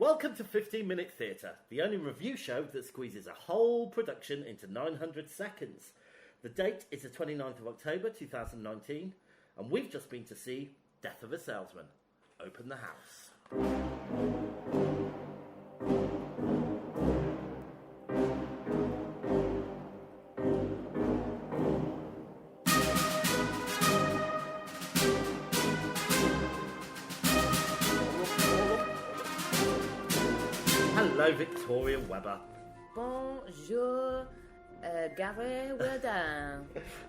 Welcome to 15 Minute Theatre, the only review show that squeezes a whole production into 900 seconds. The date is the 29th of October 2019, and we've just been to see Death of a Salesman. Open the house. Hello, Victoria Webber. Bonjour, Gary Wedin.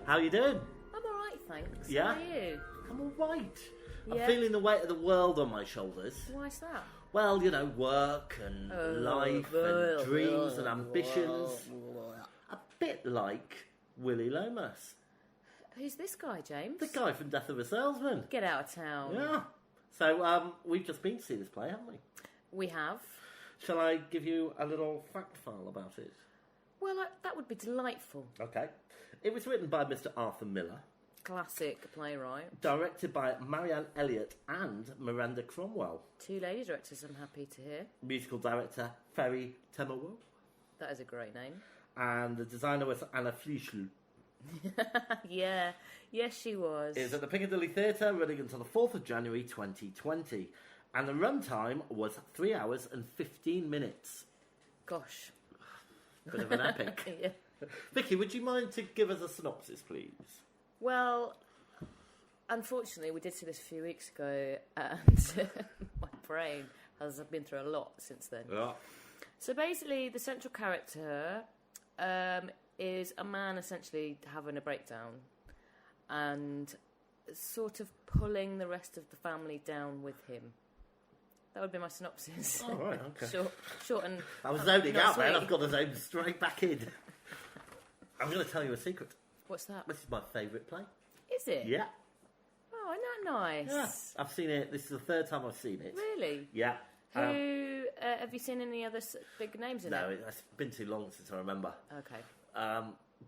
How you doing? I'm alright, thanks. Yeah? How are you? I'm alright. Yeah. I'm feeling the weight of the world on my shoulders. Why's that? Well, you know, work and life and dreams and ambitions. A bit like Willie Lomas. Who's this guy, James? The guy from Death of a Salesman. Get out of town. Yeah. So, we've just been to see this play, haven't we? We have. Shall I give you a little fact file about it? Well, that would be delightful. Okay. It was written by Mr. Arthur Miller. Classic playwright. Directed by Marianne Elliott and Miranda Cromwell. Two lady directors, I'm happy to hear. Musical director, Ferry Temerwell. That is a great name. And the designer was Anna Fleischl. Yeah. Yes, she was. It's at the Piccadilly Theatre, running until the 4th of January 2020. And the runtime was 3 hours and 15 minutes. Gosh. Bit of an epic. Yeah. Vicky, would you mind to give us a synopsis, please? Well, unfortunately, we did see this a few weeks ago, and my brain has been through a lot since then. Yeah. So basically, the central character is a man essentially having a breakdown and sort of pulling the rest of the family down with him. That would be my synopsis. Oh, right, okay. Short and... I was zoning out, man. sweet. I've got to zone straight back in. I'm going to tell you a secret. What's that? This is my favourite play. Is it? Yeah. Oh, isn't that nice? Yeah. I've seen it. This is the third time I've seen it. Really? Yeah. Who... have you seen any other big names in No, it? it's been too long since I remember. Okay.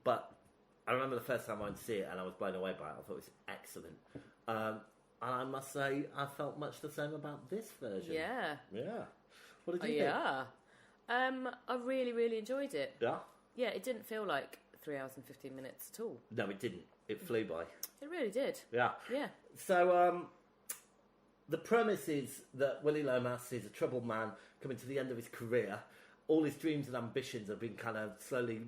But I remember the first time I went to see it and I was blown away by it. I thought it was excellent. And I must say, I felt much the same about this version. Yeah. Yeah. What did you think? Yeah. I really, really enjoyed it. Yeah? Yeah, it didn't feel like 3 hours and 15 minutes at all. No, it didn't. It flew by. It really did. Yeah. Yeah. So, the premise is that Willie Lomas is a troubled man coming to the end of his career. All his dreams and ambitions have been kind of slowly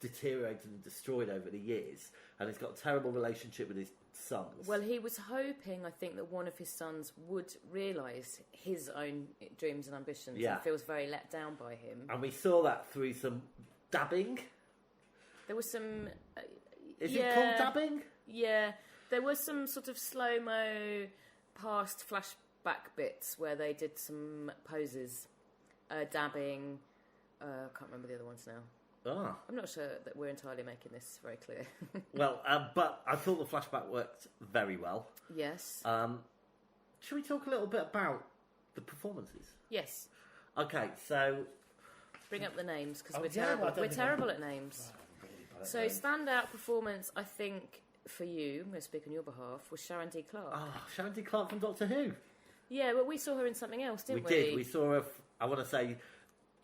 deteriorated and destroyed over the years. And he's got a terrible relationship with his sons. Well, he was hoping, I think, that one of his sons would realise his own dreams and ambitions and feels very let down by him. And we saw that through some dabbing. There was some... Is it called dabbing? Yeah. There was some sort of slow-mo past flashback bits where they did some poses, dabbing. I can't remember the other ones now. Ah. I'm not sure that we're entirely making this very clear. Well, but I thought the flashback worked very well. Yes. Should we talk a little bit about the performances? Yes. Okay, so... Bring up the names, because we're yeah, terrible. I don't We're think terrible at names. Really bad at So names. standout performance, I think, for you, I'm going to speak on your behalf, was Sharon D. Clarke. Ah, Sharon D. Clarke from Doctor Who. Yeah, well, we saw her in something else, didn't we? We did. We saw her, I want to say,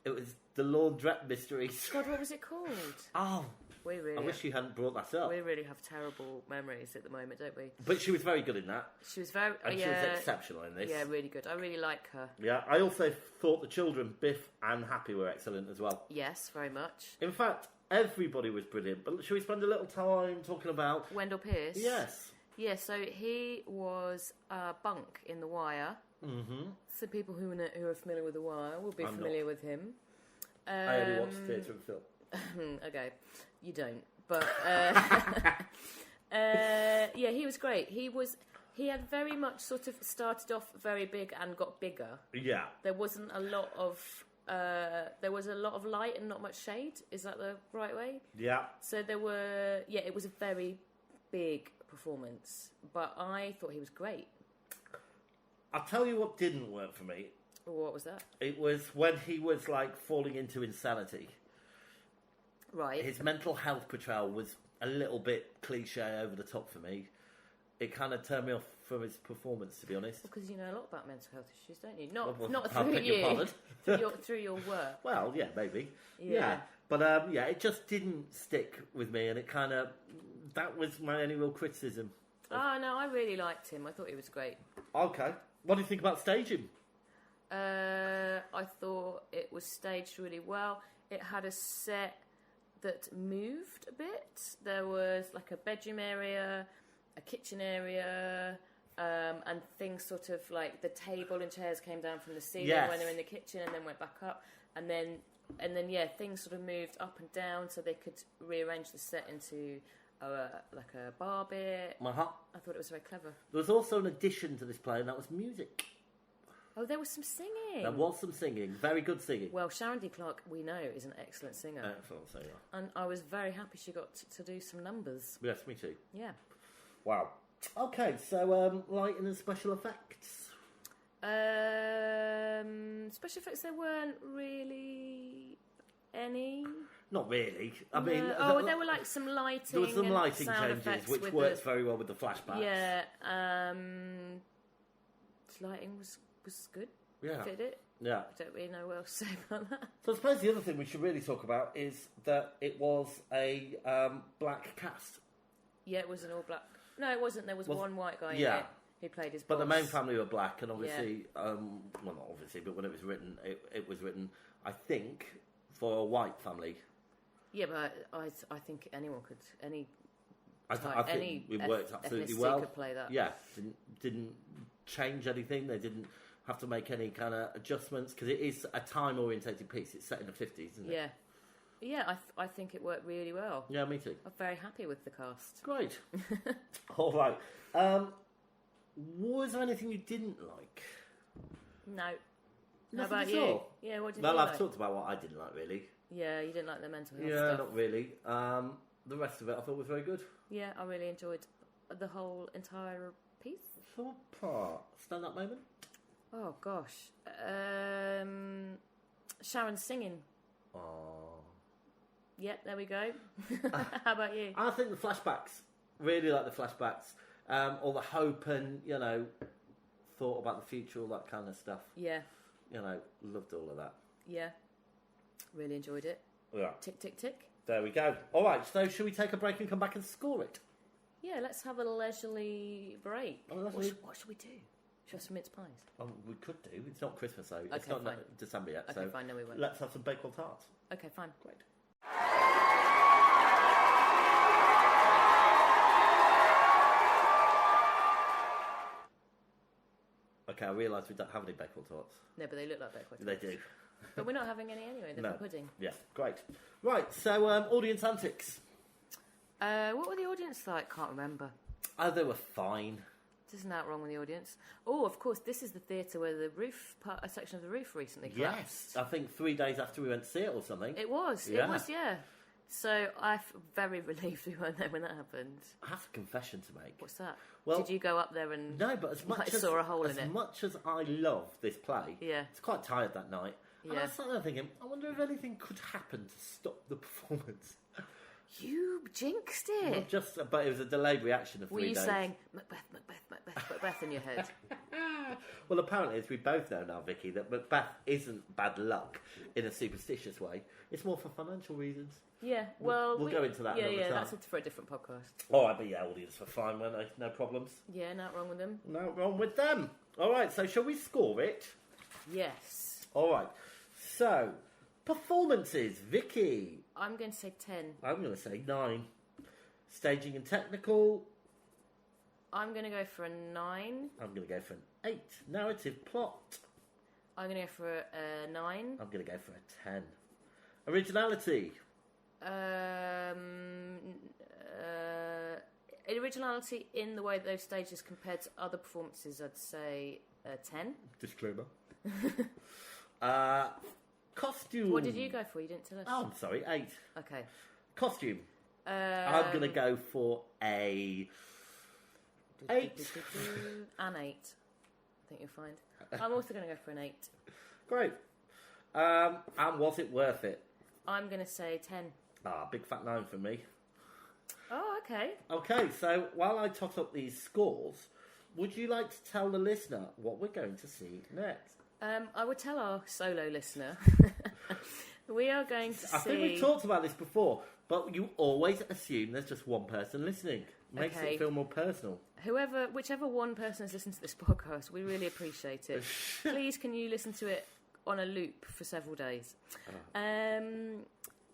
it was the Laundrette Mysteries. God, what was it called? Oh, We really I wish you hadn't brought that up. We really have terrible memories at the moment, don't we? But she was very good in that. She was very... And she was exceptional in this. Yeah, really good. I really like her. Yeah, I also thought the children, Biff and Happy, were excellent as well. Yes, very much. In fact, everybody was brilliant. But should we spend a little time talking about... Wendell Pierce? Yes. Yeah, so he was Bunk in The Wire. Mm-hmm. So people who are familiar with The Wire will be familiar with him. I only watched theatre and film. Okay, you don't. But yeah, he was great. He had very much sort of started off very big and got bigger. Yeah. There wasn't a lot of there was a lot of light and not much shade. Is that the right way? Yeah. So it was a very big performance, but I thought he was great. I'll tell you what didn't work for me. What was that? It was when he was like falling into insanity. Right. His mental health portrayal was a little bit cliche over the top for me. It kind of turned me off from his performance, to be honest. Because you know a lot about mental health issues, don't you? Well, Not I through beg your you, pardon. through your work. Well, yeah, maybe. Yeah. But it just didn't stick with me, and it kind of... That was my only real criticism. Oh, no, I really liked him. I thought he was great. Okay. What do you think about staging? I thought it was staged really well. It had a set that moved a bit. There was like a bedroom area, a kitchen area, and things sort of like the table and chairs came down from the ceiling when they were in the kitchen and then went back up. And then things sort of moved up and down so they could rearrange the set into like a bar bit. Uh-huh. I thought it was very clever. There was also an addition to this play, and that was music. Oh, there was some singing. There was some singing. Very good singing. Well, Sharon D. Clarke, we know, is an excellent singer. Excellent singer. And I was very happy she got to do some numbers. Yes, me too. Yeah. Wow. Okay, so lighting and special effects. Special effects, there weren't really any. Not really. I mean... there were like some lighting. There were some lighting sound changes, which works very well with the flashbacks. Yeah. Lighting was good. Yeah. Did it? Yeah. I don't really know what else to say about that. So I suppose the other thing we should really talk about is that it was a black cast. Yeah, it was an all black. No, it wasn't. There was one white guy in it who played his boss. But the main family were black, and obviously, well, not obviously, but when it was written, it was written, I think, for a white family. Yeah, but I think anyone could, I think it worked absolutely well. Could play that. Yeah, didn't change anything. They didn't have to make any kind of adjustments because it is a time-orientated piece. It's set in the 50s, isn't it? Yeah, I think it worked really well. Yeah, me too. I'm very happy with the cast. Great. All right. Was there anything you didn't like? No. Nothing How about at you? all? Yeah, what did you like? Well, I've talked about what I didn't like, really. Yeah, you didn't like the mental health Yeah, stuff. not really. The rest of it I thought was very good. Yeah, I really enjoyed the whole entire piece. So part. Stand-up moment? Oh, gosh. Sharon singing. Oh. Yep, there we go. How about you? I think the flashbacks. Really like the flashbacks. All the hope and, thought about the future, all that kind of stuff. Yeah. Loved all of that. Yeah. Really enjoyed it. Yeah. Tick, tick, tick. There we go. All right, so should we take a break and come back and score it? Yeah, let's have a leisurely break. Oh, what should we do? Should we have some mince pies? We could do. It's not Christmas, though. Okay, it's not fine. December yet. Okay, so fine. No, we won't. Let's have some Bakewell tarts. Okay, fine. Great. Okay, I realise we don't have any Bakewell tarts. No, but they look like Bakewell They tarts. do. But we're not having any anyway. They're for pudding. Yeah, great. Right, so audience antics. What were the audience like? Can't remember. Oh, they were fine. There's nothing wrong with the audience. Oh, of course, this is the theatre where the a section of the roof recently collapsed. Yes, I think 3 days after we went to see it or something. It was, yeah. So I'm very relieved we weren't there when that happened. I have a confession to make. What's that? Well, did you go up there and no? But as much as saw a hole in it? As much as I love this play, Yeah. it's quite tired that night. And I Yeah. was sat there thinking, I wonder if anything could happen to stop the performance. You jinxed it. Not just, but it was a delayed reaction of 3 Were you days. saying Macbeth, Macbeth, Macbeth, Macbeth in your head? Well, apparently, as we both know now, Vicky, that Macbeth isn't bad luck in a superstitious way. It's more for financial reasons. Yeah, well... We'll go into that another time. That's for a different podcast. All right, but yeah, audience were fine, weren't they? No problems. Yeah, not wrong with them. No wrong with them. All right, so shall we score it? Yes. All right. So, performances, Vicky. I'm going to say 10. I'm going to say 9. Staging and technical. I'm going to go for a 9. I'm going to go for an 8. Narrative plot. I'm going to go for a 9. I'm going to go for a 10. Originality. Originality in the way that those stages compared to other performances, I'd say a 10. Disclaimer. Costume. What did you go for? You didn't tell us. Oh, I'm sorry, 8. Okay. Costume. I'm going to go for a 8. An 8. I think you'll find. I'm also going to go for an 8. Great. And was it worth it? I'm going to say 10. Big fat 9 for me. Oh, okay. Okay, so while I tot up these scores, would you like to tell the listener what we're going to see next? I would tell our solo listener. We are going to see... I think we've talked about this before, but you always assume there's just one person listening. Makes it feel more personal. Whichever one person has listened to this podcast, we really appreciate it. Please, can you listen to it on a loop for several days? We're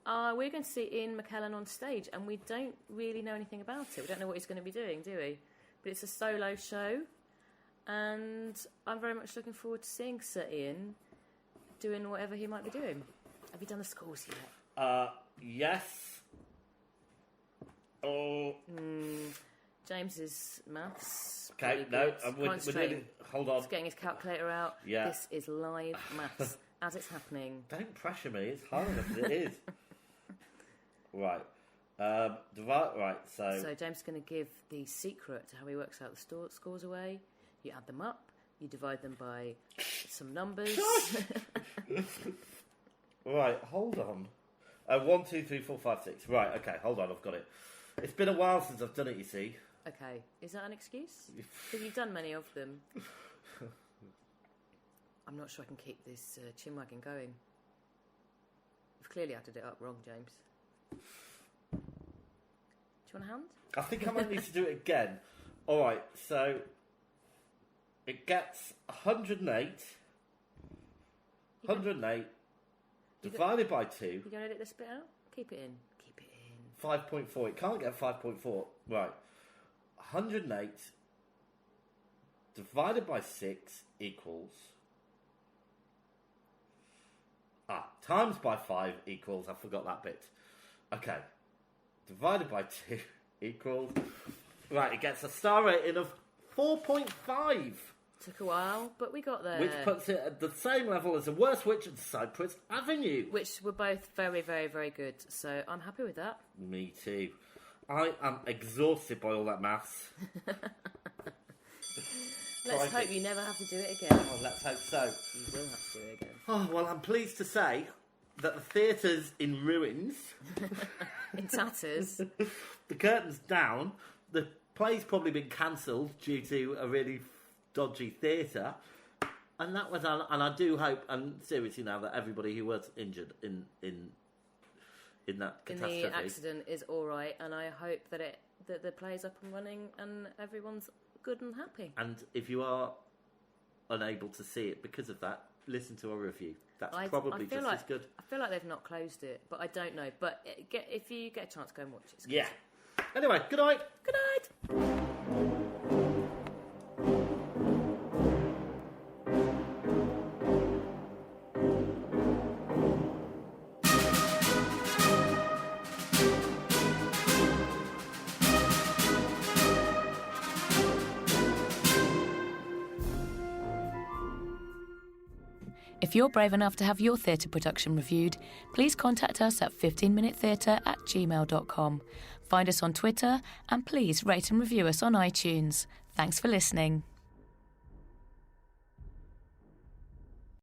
going to see Ian McKellen on stage, and we don't really know anything about it. We don't know what he's going to be doing, do we? But it's a solo show, and I'm very much looking forward to seeing Sir Ian doing whatever he might be doing. Have you done the scores yet? Yes. Oh. James's maths. Okay, really we're doing... Hold on. He's getting his calculator out. Yeah. This is live maths as it's happening. Don't pressure me. It's hard enough as it is. Right. Right, so... So James is going to give the secret to how he works out the scores away. You add them up. You divide them by some numbers. Right, hold on. 1, 2, 3, 4, 5, 6. Right, okay, hold on, I've got it. It's been a while since I've done it, you see. Okay, is that an excuse? Because you've done many of them. I'm not sure I can keep this chin wagging going. You've clearly added it up wrong, James. Do you want a hand? I think I might need to do it again. All right, so it gets 108. 108 divided by 2. You going to edit this bit out? Keep it in. 5.4. It can't get 5.4. Right. 108 divided by 6 equals... times by 5 equals... I forgot that bit. Okay. Divided by 2 equals... Right, it gets a star rating of 4.5. Took a while, but we got there. Which puts it at the same level as The Worst Witch and Cypress Avenue. Which were both very, very, very good. So I'm happy with that. Me too. I am exhausted by all that maths. Let's hope you never have to do it again. Oh, let's hope so. You will have to do it again. Oh, well, I'm pleased to say that the theatre's in ruins. In tatters. The curtain's down. The play's probably been cancelled due to a really dodgy theatre. And that was, and I do hope, and seriously now, that everybody who was injured in that catastrophe, in the accident, is all right. And I hope that the play's up and running and everyone's good and happy. And if you are unable to see it because of that, listen to our review. That's probably just as good. I feel like they've not closed it, but I don't know. But if you get a chance, go and watch it. Yeah. Anyway, good night. Good night. If you're brave enough to have your theatre production reviewed, please contact us at 15minutetheatre@gmail.com. Find us on Twitter and please rate and review us on iTunes. Thanks for listening.